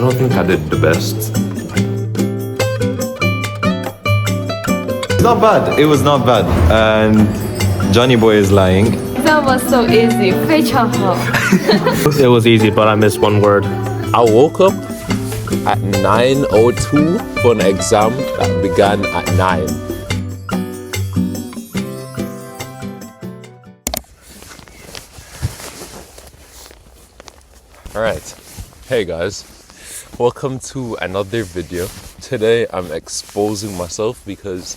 don't think I did the best. It's not bad. It was not bad. And Johnny Boy is lying. That was so easy. 非常好. It was easy, but I missed one word. I woke up at 9:02 for an exam that began at 9. Alright, hey guys, welcome to another video. Today I'm exposing myself because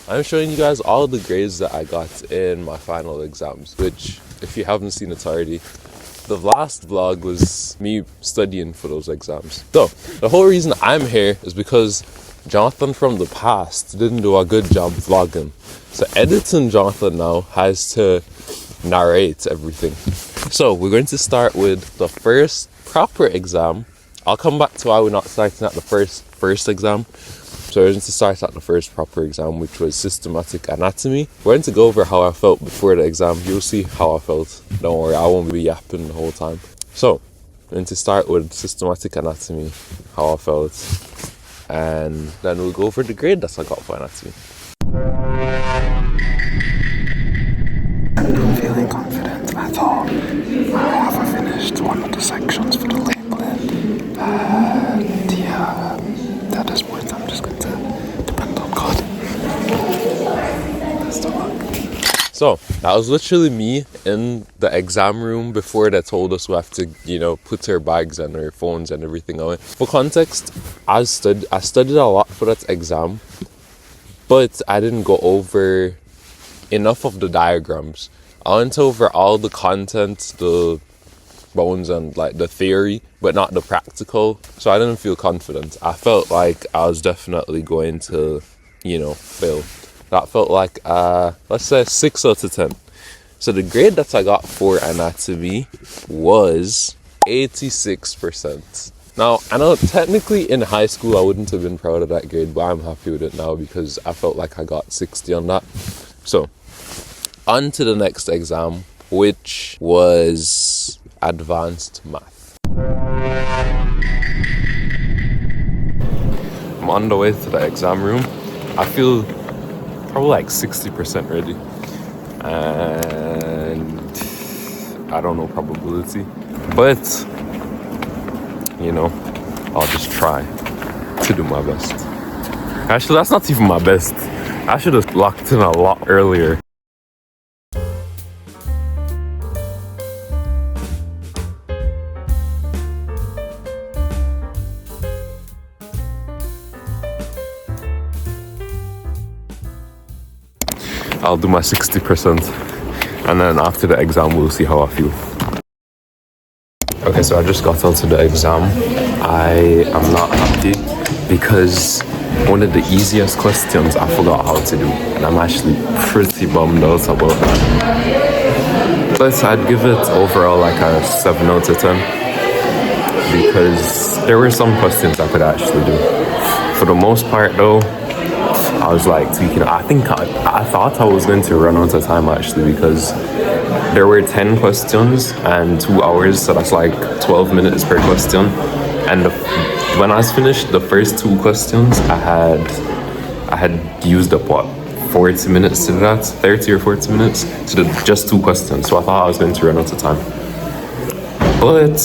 I'm showing you guys all the grades that I got in my final exams, which, if you haven't seen it already, the last vlog was me studying for those exams. So, the whole reason I'm here is because Jonathan from the past didn't do a good job vlogging. So editing Jonathan now has to narrate everything. So we're going to start with the first proper exam. I'll come back to why we're not starting at the first exam. So we're going to start at the first proper exam, which was systematic anatomy. We're going to go over how I felt before the exam. You'll see how I felt. Don't worry, I won't be yapping the whole time. So we're going to start with systematic anatomy, how I felt, and then we'll go over the grade that I got for anatomy. I'm not feeling confident at all. I haven't finished one of the sections for the labeling. And yeah, at this point I'm just going to depend on God. Best of luck. So that was literally me in the exam room before they told us we have to, put our bags and our phones and everything away. For context, I studied a lot for that exam, but I didn't go over enough of the diagrams. I went over all the content, the bones and like the theory, but not the practical. So I didn't feel confident. I felt like I was definitely going to, fail. That felt like, let's say 6 out of 10. So the grade that I got for anatomy was 86%. Now, I know technically in high school I wouldn't have been proud of that grade, but I'm happy with it now because I felt like I got 60 on that. So, on to the next exam, which was advanced math. I'm on the way to the exam room. I feel probably like 60% ready. And I don't know probability. But, I'll just try to do my best. Actually, that's not even my best. I should have locked in a lot earlier. I'll do my 60%, and then after the exam we'll see how I feel. Okay, so I just got onto the exam. I am not happy because one of the easiest questions I forgot how to do, and I'm actually pretty bummed out about that. But I'd give it overall like a 7 out of 10 because there were some questions I could actually do. For the most part though, I was like tweaking. I think I thought I was going to run out of time actually because there were 10 questions and 2 hours, so that's like 12 minutes per question. And when I was finished the first 2 questions, I had used up 40 minutes to do that, 30 or 40 minutes to do just 2 questions. So I thought I was going to run out of time. But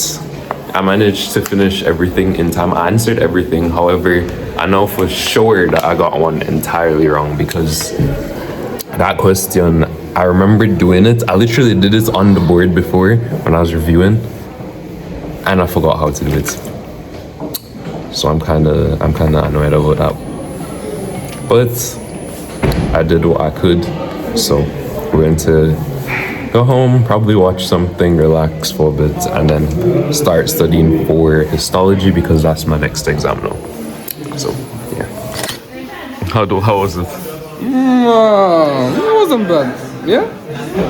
I managed to finish everything in time. I answered everything. However, I know for sure that I got one entirely wrong because that question, I remember doing it. I literally did it on the board before when I was reviewing, and I forgot how to do it. So I'm kind of annoyed about that. But I did what I could. So we're going to go home, probably watch something, relax for a bit, and then start studying for histology because that's my next exam now. So yeah. How was it? It wasn't bad. Yeah?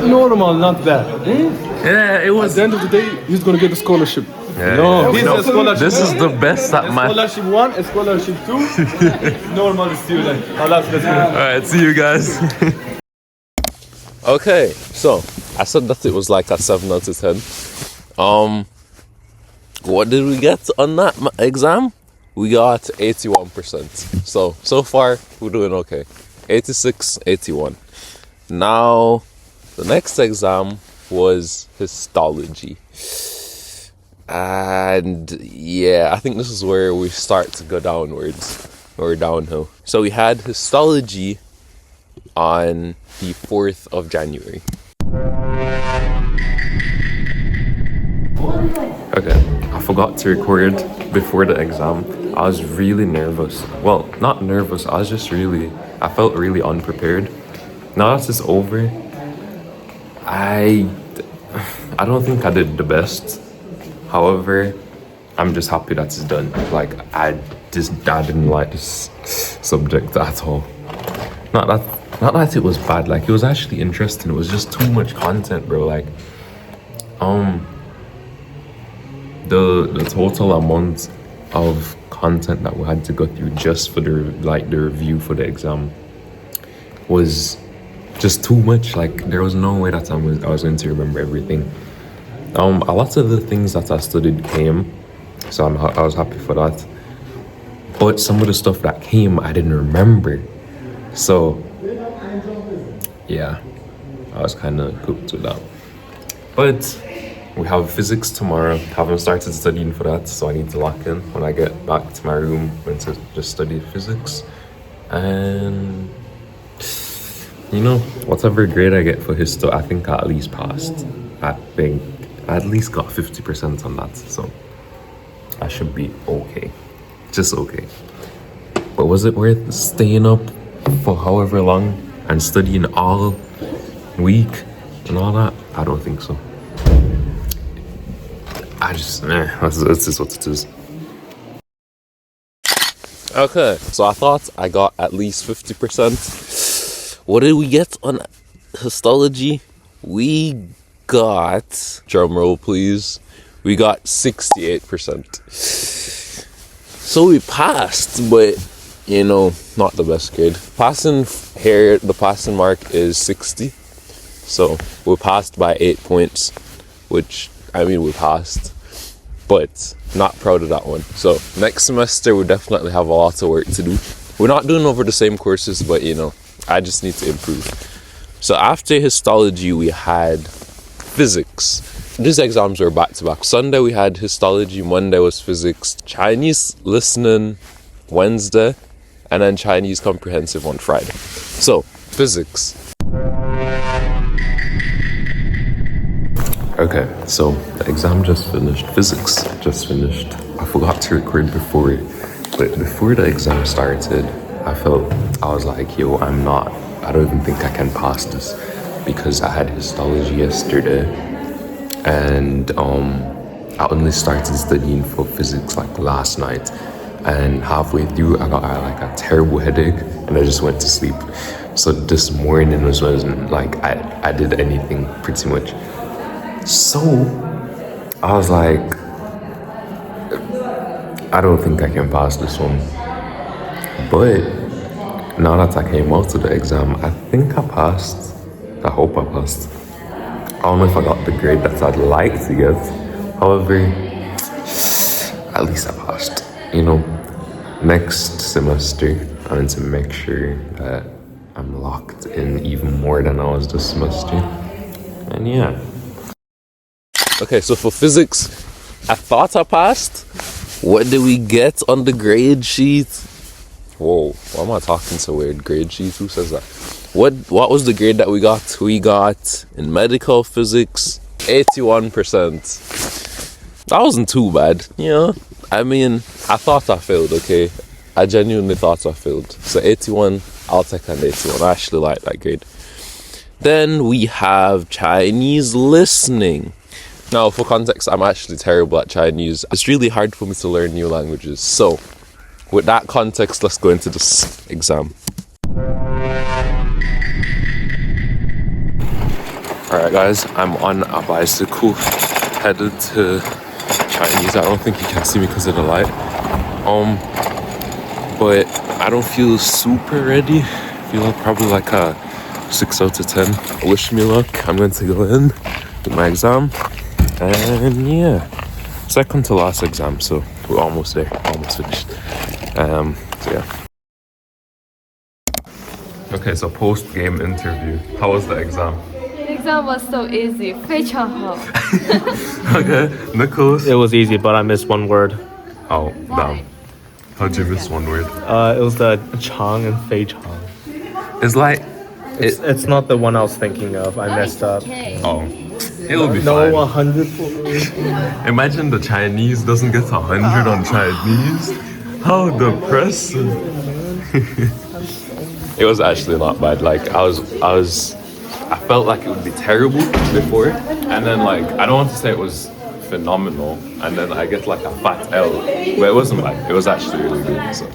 Normal, not bad. Yeah, it was. At the end of the day, he's gonna get a scholarship. Yeah, no, yeah. A scholarship. This is the best at math. Scholarship 1, a scholarship 2, normal student. Let's go. Alright, see you guys. Okay, so I said that it was like a 7 out of 10. What did we get on that exam? We got 81%. So far, we're doing okay. 86, 81. Now, the next exam was histology. And yeah, I think this is where we start to go downwards or downhill. So we had histology on the 4th of January. Okay, I forgot to record before the exam. I was really nervous. Well, not nervous, I felt really unprepared. Now that it's over, I don't think I did the best. However, I'm just happy that it's done. Like, I didn't like this subject at all. Not that it was bad, like, it was actually interesting. It was just too much content, bro. Like, the total amount of content that we had to go through just for the review for the exam was just too much. Like, there was no way that I was going to remember everything. A lot of the things that I studied came, so I was happy for that. But some of the stuff that came, I didn't remember. So yeah, I was kind of cooked with that. But we have physics tomorrow. Haven't started studying for that, so I need to lock in when I get back to my room and to just study physics. And you know, whatever grade I get for histo, I think I at least passed. I think I at least got 50% on that, so I should be okay. Just okay. But was it worth staying up for however long and studying all week and all that? I don't think so. This is what it is. Okay, so I thought I got at least 50%. What did we get on histology? We got, drum roll please, we got 68%. So we passed, but you know, not the best grade. Passing here, the passing mark is 60. So we passed by 8 points, which, I mean, we passed, but not proud of that one. So next semester we definitely have a lot of work to do. We're not doing over the same courses, but you know, I just need to improve. So after histology, we had physics. These exams were back to back. Sunday we had histology, Monday was physics, Chinese listening Wednesday, and then Chinese comprehensive on Friday. So physics. Okay, so the exam just finished. Physics just finished. I forgot to record before it, but before the exam started, I was like, yo, I don't even think I can pass this, because I had histology yesterday, and I only started studying for physics like last night, and halfway through I got like a terrible headache and I just went to sleep. So this morning wasn't like I did anything pretty much. So I was like, I don't think I can pass this one. But now that I came out of the exam, I think I passed. I hope I passed. I don't know if I got the grade that I'd like to get. However, at least I passed. You know, next semester, I need to make sure that I'm locked in even more than I was this semester. And yeah. Okay, so for physics, I thought I passed. What did we get on the grade sheet? Whoa, why am I talking so weird? Grade sheet? Who says that? What was the grade that we got? We got in medical physics 81%. That wasn't too bad, you know. I mean, I thought I failed, okay? I genuinely thought I failed. So 81, I'll take an 81. I actually like that grade. Then we have Chinese listening. Now, for context, I'm actually terrible at Chinese. It's really hard for me to learn new languages. So, with that context, let's go into this exam. Alright guys, I'm on a bicycle headed to Chinese. I don't think you can see me because of the light. But I don't feel super ready. I feel probably like a 6 out of 10. Wish me luck. I'm going to go in, do my exam. And yeah, second to last exam, so we're almost there, almost finished. So yeah. Okay, so post-game interview. How was the exam? The exam was so easy. 非常好. Okay, Nicholas. It was easy, but I missed one word. Oh, damn. How'd you miss one word? It was the Chang and Fei Chang. It's like, It's not the one I was thinking of. I messed up. oh, it'll be No, fine. 100 for me. Imagine the Chinese doesn't get 100 on Chinese. How depressing. It was actually not bad. Like I felt like it would be terrible before, and then like I don't want to say it was phenomenal, and then I get like a fat L, but it wasn't bad. It was actually really good. So.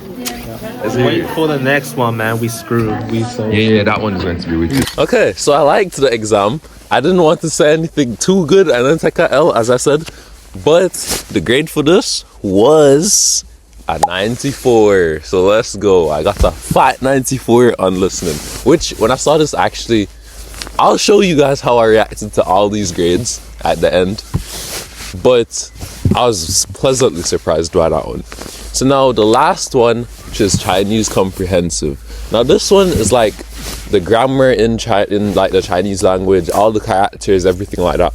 Wait for the next one, man. We screwed. Yeah, that one's going to be wicked. Okay, so I liked the exam. I didn't want to say anything too good and then take a L, as I said. But the grade for this was a 94. So let's go. I got a fat 94 on listening. Which, when I saw this, actually, I'll show you guys how I reacted to all these grades at the end. But I was pleasantly surprised by that one. So now the last one, which is Chinese comprehensive. Now this one is like the grammar in like the Chinese language, all the characters, everything like that.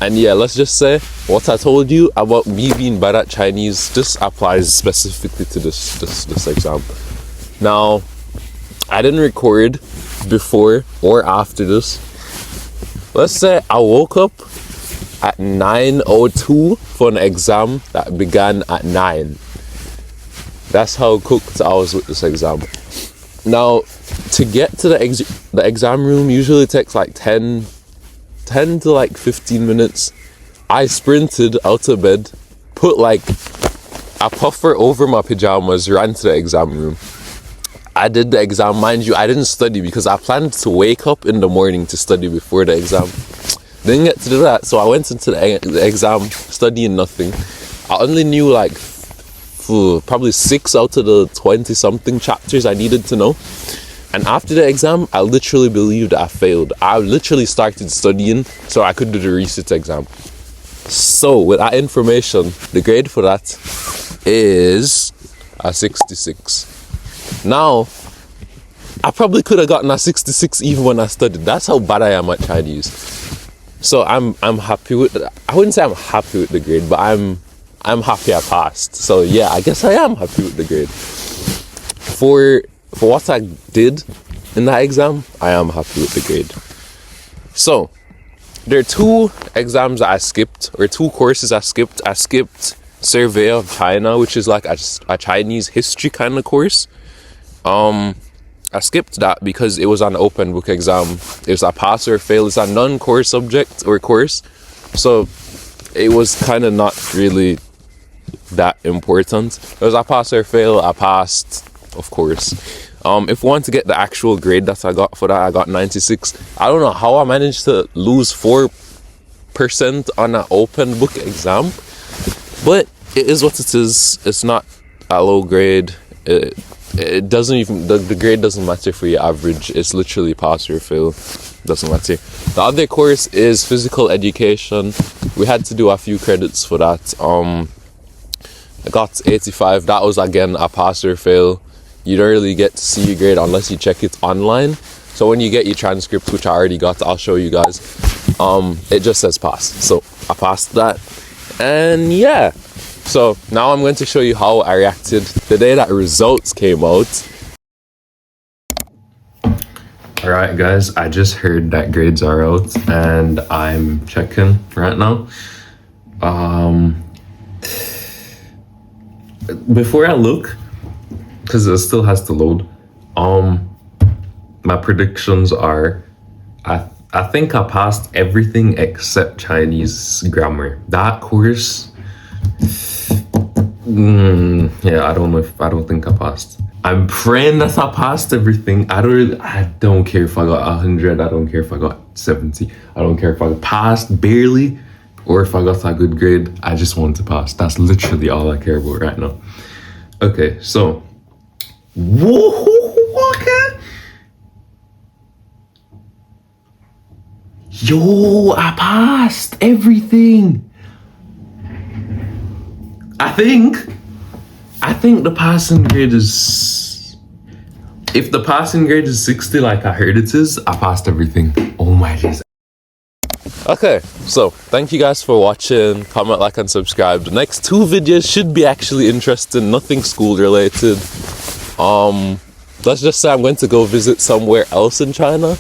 And yeah, let's just say what I told you about me being bad at Chinese, this applies specifically to this exam. Now, I didn't record before or after this. Let's say I woke up at 9:02 for an exam that began at 9. That's how cooked I was with this exam. Now, to get to the exam room usually takes like 10 to like 15 minutes. I sprinted out of bed, put like a puffer over my pajamas, ran to the exam room. I did the exam, mind you, I didn't study because I planned to wake up in the morning to study before the exam. Didn't get to do that, so I went into the exam studying nothing. I only knew like probably 6 out of the 20 something chapters I needed to know. And after the exam, I literally believed I failed. I literally started studying so I could do the research exam. So with that information, the grade for that is a 66. Now, I probably could have gotten a 66 even when I studied. That's how bad I am at Chinese. So I'm happy with it. I wouldn't say I'm happy with the grade, but I'm happy I passed. So yeah, I guess I am happy with the grade. For what I did in that exam, I am happy with the grade. So there are 2 exams that I skipped, or 2 courses I skipped. I skipped Survey of China, which is like a Chinese history kind of course. I skipped that because it was an open book exam. It was a pass or fail. It's a non-core subject or course. So it was kind of not really that important. It was a pass or fail. I passed, of course. If we want to get the actual grade that I got for that, I got 96. I don't know how I managed to lose 4% on an open book exam. But it is what it is. It's not a low grade. It doesn't even, the grade doesn't matter for your average. It's literally pass or fail. Doesn't matter. The other course is physical education. We had to do a few credits for that. I got 85. That was again a pass or fail. You don't really get to see your grade unless you check it online. So when you get your transcript, which I already got, I'll show you guys. It just says pass. So I passed that. And yeah. So now I'm going to show you how I reacted the day that results came out. Alright guys, I just heard that grades are out and I'm checking right now. Before I look, because it still has to load, my predictions are, I think I passed everything except Chinese grammar. That course, yeah, I don't think I passed. I'm praying that I passed everything. I don't care if I got 100. I don't care if I got 70. I don't care if I passed barely or if I got a good grade. I just want to pass. That's literally all I care about right now. Okay, so okay. Yo, I passed everything. I think the passing grade is, if the passing grade is 60 like I heard it is, I passed everything. Oh my Jesus. Okay, so thank you guys for watching. Comment, like, and subscribe. The next 2 videos should be actually interesting, nothing school related. Let's just say I'm going to go visit somewhere else in China.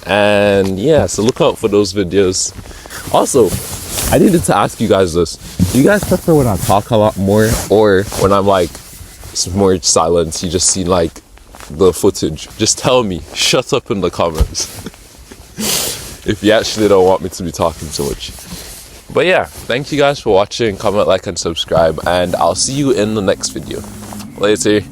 And yeah, so look out for those videos. Also, I needed to ask you guys this. Do you guys prefer when I talk a lot more, or when I'm like more silent, you just see like the footage? Just tell me, shut up in the comments. If you actually don't want me to be talking so much. But yeah, thank you guys for watching. Comment, like, and subscribe, and I'll see you in the next video. Later.